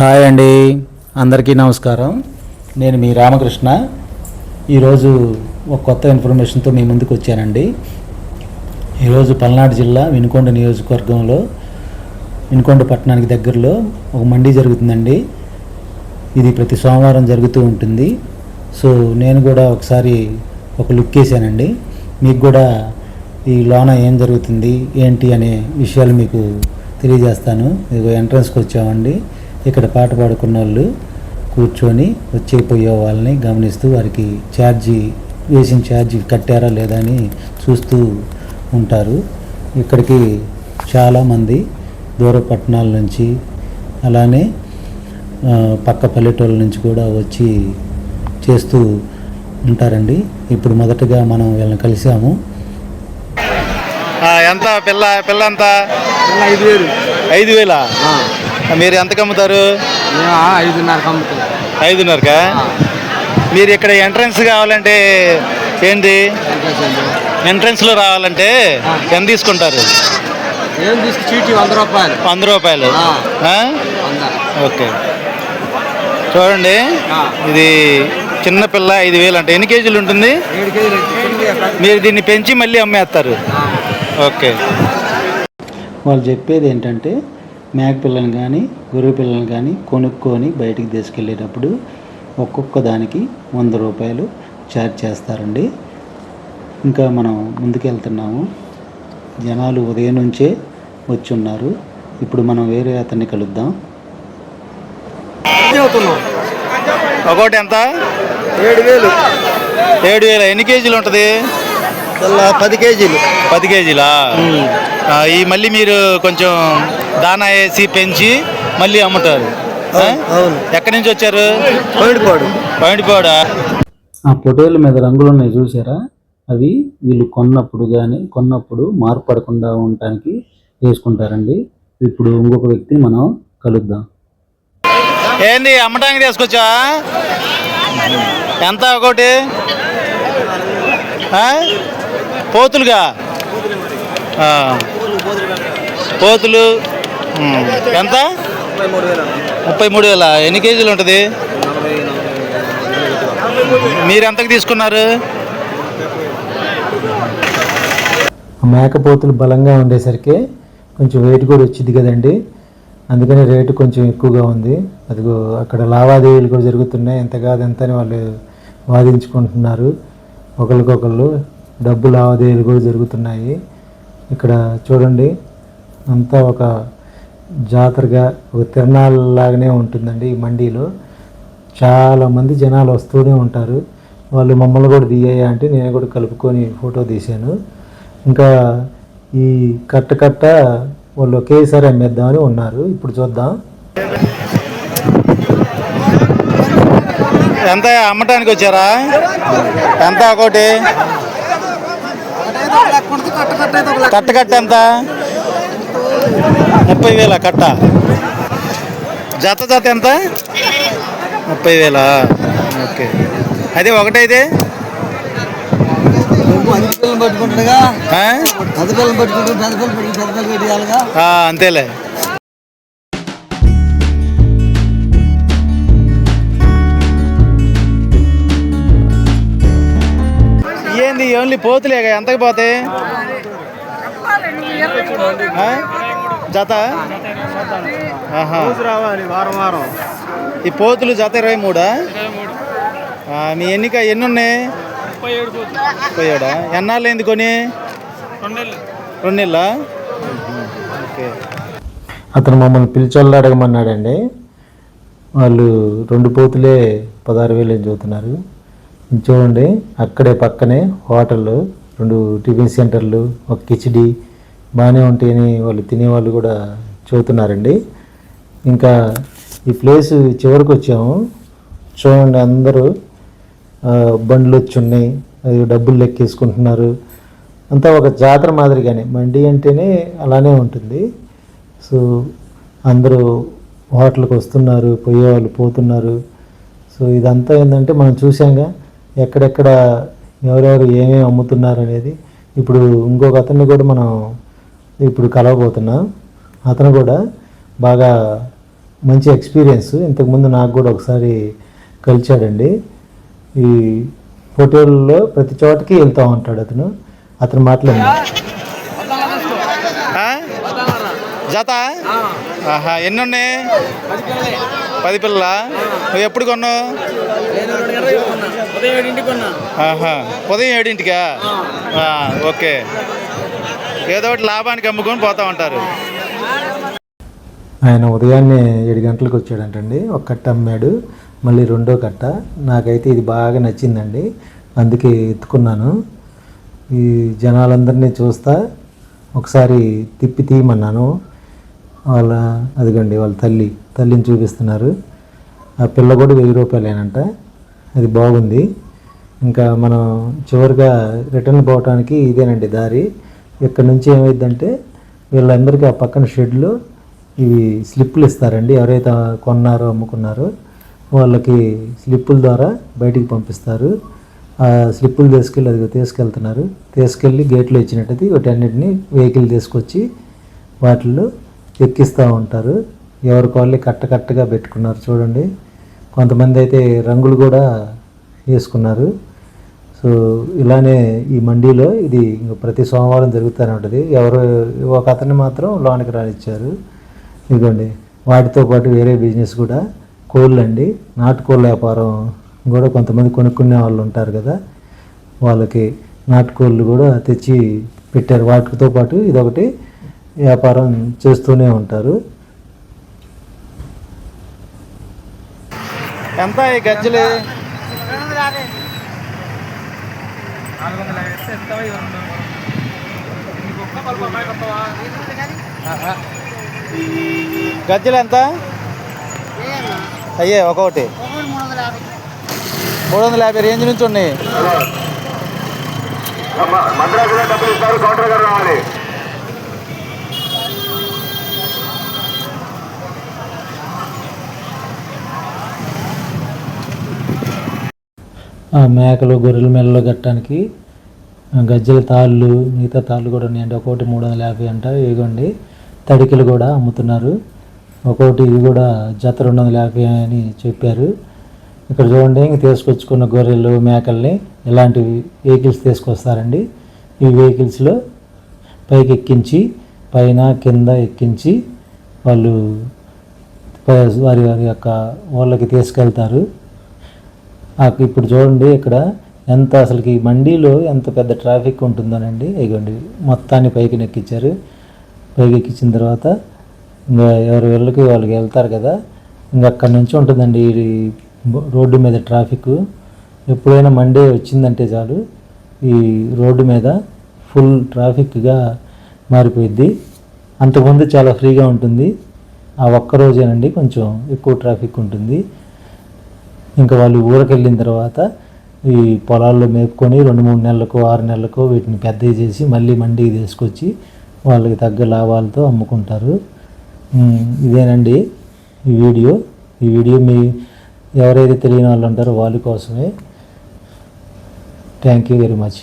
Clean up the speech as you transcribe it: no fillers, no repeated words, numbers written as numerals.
Hi అండి, అందరికీ నమస్కారం. నేను మీ రామకృష్ణ. ఈరోజు ఒక కొత్త ఇన్ఫర్మేషన్తో మీ ముందుకు వచ్చానండి. ఈరోజు పల్నాడు జిల్లా వినుకొండ నియోజకవర్గంలో వినుకొండ పట్టణానికి దగ్గరలో ఒక మండీ జరుగుతుందండి. ఇది ప్రతి సోమవారం జరుగుతూ ఉంటుంది. సో నేను కూడా ఒకసారి ఒక లుక్ వేసానండి. మీకు కూడా ఈ లోన ఏం జరుగుతుంది ఏంటి అనే విషయాలు మీకు తెలియజేస్తాను. ఇదిగో ఎంట్రన్స్కి వచ్చామండి. ఇక్కడ పాట పాడుకున్న వాళ్ళు కూర్చొని వచ్చేపోయే వాళ్ళని గమనిస్తూ వారికి వేసిన ఛార్జీ కట్టారా లేదా అని చూస్తూ ఉంటారు. ఇక్కడికి చాలామంది దూర పట్టణాల నుంచి అలానే పక్క పల్లెటూళ్ళ నుంచి కూడా వచ్చి చేస్తూ ఉంటారండి. ఇప్పుడు మొదటగా మనం వీళ్ళని కలిసాము. ఎంత పిల్ల ఎంత? 5,000. 5,000? మీరు ఎంతకు అమ్ముతారు? 5,500 అమ్ముతారు. 5,500కా? మీరు ఇక్కడ ఎంట్రన్స్ కావాలంటే ఏంటి, ఎంట్రన్స్లో రావాలంటే ఎంత తీసుకుంటారు? చీటీ 100 రూపాయలు. 100 రూపాయలు. ఓకే, చూడండి, ఇది చిన్న పిల్ల 5,000 అంటే ఎన్ని కేజీలు ఉంటుంది? 7 కేజీలు. మీరు దీన్ని పెంచి మళ్ళీ అమ్మేస్తారు. ఓకే, వాళ్ళు చెప్పేది ఏంటంటే మేక పిల్లలు కానీ గొర్రె పిల్లలు కానీ కొనుక్కొని బయటికి తీసుకెళ్ళేటప్పుడు ఒక్కొక్క దానికి 100 రూపాయలు ఛార్జ్ చేస్తారండి. ఇంకా మనం ముందుకెళ్తున్నాము. జనాలు ఉదయం నుంచే వచ్చి ఉన్నారు. ఇప్పుడు మనం వేరే అతన్ని కలుద్దాం. ఒకటి ఎంత? 7,000. 7,000. ఎన్ని కేజీలు ఉంటుంది? 10 కేజీలు. 10 కేజీలా? ఈ మళ్ళీ మీరు కొంచెం దానా వేసి పెంచి మళ్ళీ అమ్ముతారు. అవును. ఎక్కడి నుంచి వచ్చారు? పైడిపాడు. ఆ పొటేల మీద రంగులు ఉన్నాయి చూసారా? అవి వీళ్ళు కొన్నప్పుడు మార్పడకుండా ఉండటానికి వేసుకుంటారండి. ఇప్పుడు ఇంకొక వ్యక్తిని మనం కలుద్దాం. ఏంది అమ్మటానికి తీసుకొచ్చా? ఎంత ఒకటి? పోతులుగా? పోతులు ఎంత? 33,000. ఎన్ని కేజీలు ఉంటుంది? మీరు ఎంతకు తీసుకున్నారు? మేకపోతులు బలంగా ఉండేసరికి కొంచెం వెయిట్ కూడా వచ్చింది కదండి, అందుకని రేటు కొంచెం ఎక్కువగా ఉంది. అదిగో అక్కడ లావాదేవీలు కూడా జరుగుతున్నాయి. ఎంత కాదు ఎంత అని వాళ్ళు వాదించుకుంటున్నారు. ఒకరికొకళ్ళు డబ్బు లావాదేవీలు కూడా జరుగుతున్నాయి. ఇక్కడ చూడండి, అంతా ఒక జాతరగా ఒక తిరణాలలాగానే ఉంటుందండి. ఈ మండీలో చాలామంది జనాలు వస్తూనే ఉంటారు. వాళ్ళు మమ్మల్ని కూడా తీయ్యా అంటే నేను కూడా కలుపుకొని ఫోటో తీశాను. ఇంకా ఈ కట్ట వాళ్ళు ఒకేసారి అమ్మేద్దామని ఉన్నారు. ఇప్పుడు చూద్దాం. ఎంత అమ్మటానికి వచ్చారా? ఎంత ఒకటి? కట్ట ఎంత? 30,000 కట్ట. జత ఎంత? 30,000. ఓకే, అదే ఒకటైతే అంతేలే. ఏంది ఓన్లీ పోతులేగా? ఎంతకు పోతాయి జత? వారం. ఈ పోతులు జత 23. మీ ఎన్ని ఉన్నాయి? 37. ఎన్నాళ్ళు అయింది కొని? 2 నెలలా? ఓకే. అతను మమ్మల్ని పిలిచోళ్ళు అడగమన్నాడండి. వాళ్ళు 2 పోతులే 16,000 అని చెబుతున్నారు. చూడండి, అక్కడే పక్కనే హోటళ్ళు, 2 టిఫిన్ సెంటర్లు, ఒక కిచిడి బాగానే ఉంటాయని వాళ్ళు తినేవాళ్ళు కూడా చూస్తున్నారండి. ఇంకా ఈ ప్లేస్ చివరికి వచ్చాము. చూడండి, అందరూ బండ్లు వచ్చి ఉన్నాయి, అది డబ్బులు లెక్కేసుకుంటున్నారు. అంతా ఒక జాతర మాదిరిగానే, మండి అంటేనే అలానే ఉంటుంది. సో అందరూ హోటల్కి వస్తున్నారు, పోయేవాళ్ళు పోతున్నారు. సో ఇదంతా ఏంటంటే మనం చూసాంగా ఎక్కడెక్కడ ఎవరెవరు ఏమేమి అమ్ముతున్నారు అనేది. ఇప్పుడు ఇంకొక అతన్ని కూడా మనం ఇప్పుడు కలవబోతున్నాం. అతను కూడా బాగా మంచి ఎక్స్పీరియన్స్. ఇంతకుముందు నాకు కూడా ఒకసారి కలిచాడండి. ఈ ఫోటోల్లో ప్రతి చోటకి వెళ్తూ ఉంటాడు అతను మాట్లాడి. జత ఆహా, ఎన్ని ఉన్నాయి? 10 పిల్లలా? నువ్వు ఎప్పుడు కొన్నావు? ఆహా, ఉదయం 7ంటికా? ఓకే, ఏదో ఒకటి లాభానికి అమ్ముకొని పోతా ఉంటారు. ఆయన ఉదయాన్నే 7 గంటలకు వచ్చాడంటండి. ఒక కట్ట అమ్మాడు, మళ్ళీ రెండో కట్ట. నాకైతే ఇది బాగా నచ్చిందండి, అందుకే ఎత్తుకున్నాను. ఈ జనాలందరినీ చూస్తా ఒకసారి తిప్పి తీయమన్నాను. అదిగండి వాళ్ళ తల్లిని చూపిస్తున్నారు. ఆ పిల్ల కూడా 1000 రూపాయలేనంట. అది బాగుంది. ఇంకా మనం చివరిగా రిటర్న్ పోవటానికి ఇదేనండి దారి. ఇక్కడ నుంచి ఏమైందంటే వీళ్ళందరికీ ఆ పక్కన షెడ్లో ఇవి స్లిప్పులు ఇస్తారండి. ఎవరైతే కొన్నారో అమ్ముకున్నారో వాళ్ళకి స్లిప్పుల ద్వారా బయటికి పంపిస్తారు. ఆ స్లిప్పులు తీసుకెళ్తున్నారు. తీసుకెళ్ళి గేట్లో ఇచ్చినట్టయితే వాటన్నిటిని వెహికల్ తీసుకొచ్చి వాటిల్లో ఎక్కిస్తూ ఉంటారు. ఎవరికి వాళ్ళే కట్టగా పెట్టుకున్నారు చూడండి. కొంతమంది అయితే రంగులు కూడా వేసుకున్నారు. సో ఇలానే ఈ మండీలో ఇది ప్రతి సోమవారం జరుగుతూనే ఉంటుంది. ఒక అతన్ని మాత్రం లోనికి రానిచ్చారు. ఇదిగోండి, వాటితో పాటు వేరే బిజినెస్ కూడా కోళ్ళు అండి. నాటుకోళ్ళ వ్యాపారం కూడా కొంతమంది కొనుక్కునే వాళ్ళు ఉంటారు కదా, వాళ్ళకి నాటుకోళ్ళు కూడా తెచ్చి పెట్టారు. వాటితో పాటు ఇదొకటి వ్యాపారం చేస్తూనే ఉంటారు. ఎంత ఈ గజ్జలు? గజ్జలు ఎంత అయ్యే? ఒక్కొక్కటి 350 రేంజ్ నుంచి ఉన్నాయి. మేకలు గొర్రెల మెల్లలో కట్టడానికి గజ్జల తాళ్ళు, మిగతా తాళ్ళు కూడా ఉన్నాయండి. ఒక్కొక్కటి 350 అంట. ఇదిగోండి తడికలు కూడా అమ్ముతున్నారు. ఒక్కొక్కటి ఇవి కూడా జత 250 అని చెప్పారు. ఇక్కడ చూడండి, ఇంక తీసుకొచ్చుకున్న గొర్రెలు మేకల్ని ఇలాంటి వెహికల్స్ తీసుకొస్తారండి. ఈ వెహికల్స్లో పైకి ఎక్కించి పైన కింద ఎక్కించి వాళ్ళు వారి యొక్క వాళ్ళకి తీసుకెళ్తారు. ఇప్పుడు చూడండి ఇక్కడ ఎంత అసలుకి మండీలో ఎంత పెద్ద ట్రాఫిక్ ఉంటుందోనండి. ఇగోండి మొత్తాన్ని పైకి ఎక్కించారు. పైకి ఎక్కించిన తర్వాత ఇంకా ఎవరి వాళ్ళకి వాళ్ళకి వెళ్తారు కదా, ఇంకా అక్కడి నుంచి ఉంటుందండి ఈ రోడ్డు మీద ట్రాఫిక్. ఎప్పుడైనా మండే వచ్చిందంటే చాలు ఈ రోడ్డు మీద ఫుల్ ట్రాఫిక్గా మారిపోయిద్ది. అంతకుముందు చాలా ఫ్రీగా ఉంటుంది. ఆ ఒక్కరోజేనండి కొంచెం ఎక్కువ ట్రాఫిక్ ఉంటుంది. ఇంకా వాళ్ళు ఊరికి వెళ్ళిన తర్వాత ఈ పొలాల్లో మేపుకొని 2-3 నెలలకు 6 నెలలకు వీటిని పెద్దవి చేసి మళ్ళీ మండీకి తీసుకొచ్చి వాళ్ళకి తగ్గ లాభాలతో అమ్ముకుంటారు. ఇదేనండి ఈ వీడియో మీ ఎవరైతే తెలియని వాళ్ళు ఉంటారో వాళ్ళ కోసమే. Thank you very much.